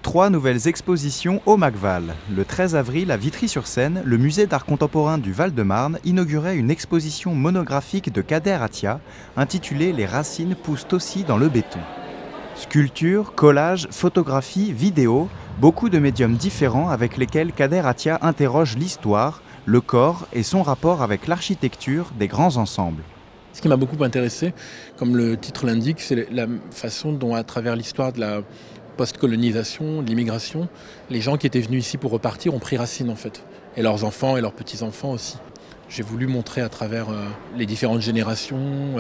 3 nouvelles expositions au MACVAL. Le 13 avril, à Vitry-sur-Seine, le musée d'art contemporain du Val-de-Marne inaugurait une exposition monographique de Kader Attia, intitulée « Les racines poussent aussi dans le béton ». Sculpture, collage, photographie, vidéo, beaucoup de médiums différents avec lesquels Kader Attia interroge l'histoire, le corps et son rapport avec l'architecture des grands ensembles. Ce qui m'a beaucoup intéressé, comme le titre l'indique, c'est la façon dont, à travers l'histoire de la post-colonisation, de l'immigration, les gens qui étaient venus ici pour repartir ont pris racine en fait, et leurs enfants et leurs petits-enfants aussi. J'ai voulu montrer à travers les différentes générations,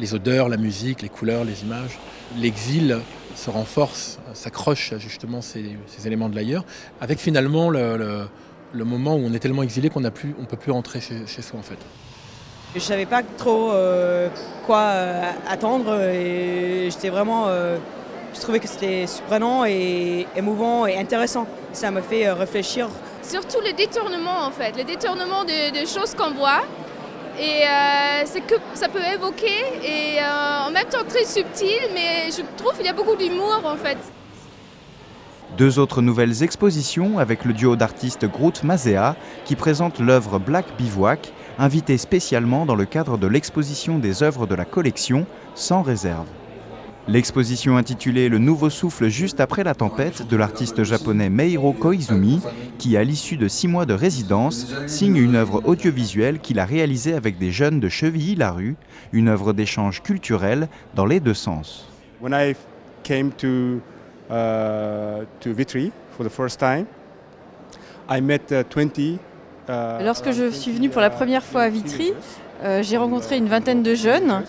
les odeurs, la musique, les couleurs, les images. L'exil se renforce, s'accroche à justement ces éléments de l'ailleurs, avec finalement le moment où on est tellement exilé qu'on ne peut plus rentrer chez soi en fait. Je ne savais pas trop quoi attendre et j'étais vraiment... je trouvais que c'était surprenant et émouvant et intéressant. Ça m'a fait réfléchir. Surtout les détournements en fait, les détournements des choses qu'on voit. Et c'est que ça peut évoquer et en même temps très subtil, mais je trouve qu'il y a beaucoup d'humour en fait. 2 autres nouvelles expositions avec le duo d'artistes Groot Mazea qui présente l'œuvre Black Bivouac, invité spécialement dans le cadre de l'exposition des œuvres de la collection Sans réserve. L'exposition intitulée « Le nouveau souffle juste après la tempête » de l'artiste japonais Meiro Koizumi, qui à l'issue de 6 mois de résidence, signe une œuvre audiovisuelle qu'il a réalisée avec des jeunes de Chevilly-Larue, une œuvre d'échange culturel dans les 2 sens. When I came to Vitry for the first time, I met 20. Lorsque je suis venue pour la première fois à Vitry, j'ai rencontré une vingtaine de jeunes.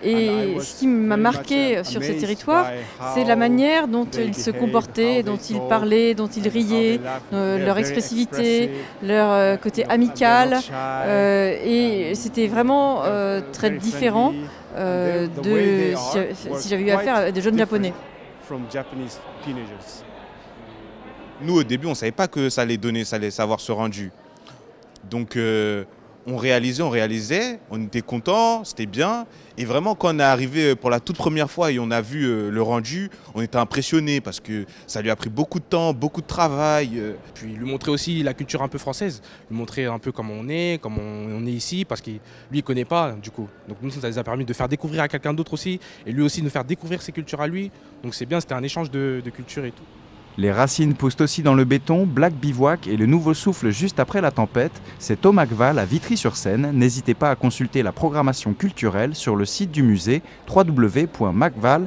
Et ce qui m'a marqué sur ces territoires, c'est la manière dont ils se comportaient, dont ils parlaient, dont ils riaient, leur expressivité, leur côté amical. Et c'était vraiment très différent de si j'avais eu affaire à des jeunes japonais. Nous, au début, on ne savait pas que ça allait donner, ça allait savoir ce rendu. Donc, on réalisait, on était contents, c'était bien. Et vraiment, quand on est arrivé pour la toute première fois et on a vu le rendu, on était impressionnés parce que ça lui a pris beaucoup de temps, beaucoup de travail. Puis lui montrer aussi la culture un peu française, lui montrer un peu comment on est ici, parce que lui, il ne connaît pas du coup. Donc nous, ça nous a permis de faire découvrir à quelqu'un d'autre aussi, et lui aussi nous faire découvrir ses cultures à lui. Donc c'est bien, c'était un échange de culture et tout. Les racines poussent aussi dans le béton, Black Bivouac et le nouveau souffle juste après la tempête, c'est au MACVAL à Vitry-sur-Seine. N'hésitez pas à consulter la programmation culturelle sur le site du musée www.macval.fr.